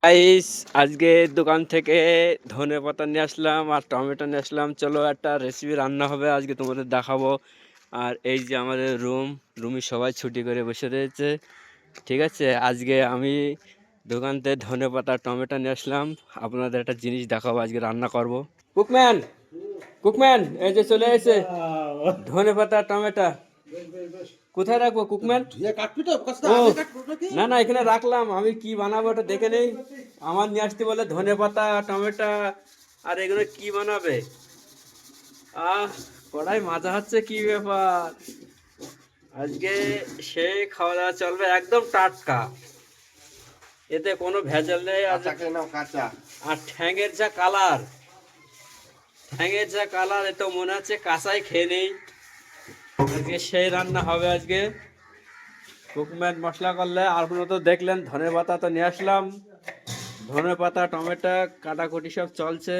Guys, আজকে দোকান থেকে ধনেপাতা নিয়ে আসলাম আর টমেটো নিয়ে আসলাম। চলো একটা রেসিপি রান্না হবে, আজকে তোমাদের দেখাবো। আর এই যে আমাদের রুমে সবাই ছুটি করে বসে রয়েছে। ঠিক আছে, আজকে আমি দোকান থেকে ধনেপাতা টমেটো নিয়ে আসলাম, আপনাদের একটা জিনিস দেখাবো, আজকে রান্না করব। কুকম্যান, কুকম্যান, এই যে চলে এসে ধনেপাতা টমেটো কোথায় রাখবো কুকম্যান? ও না না, এখানে রাখলাম। আমি কি বানাবো ওটা দেখে নেই। আমার নিয়ে আসতে বলে ধনেপাতা টমেটো, আর এগুলো কি বানাবে? আহ, কড়াই মাজা হচ্ছে, কি ব্যাপার? আজকে সেই খাওয়া দাওয়া চলবে, একদম টাটকা, এতে কোনো ভেজাল নেই। আর ঠ্যাঙের যা কালার, ঠ্যাঙের যা কালার, এ তো মনে হচ্ছে কাঁচাই খেয়ে নেই। আজকে সেই রান্না হবে আজকে। কুকম্যান মশলা করলে, আপনারা তো দেখলেন ধনেপাতা তো নিয়ে আসলাম, ধনেপাতা টমেটো কাটাকুটি সব চলছে।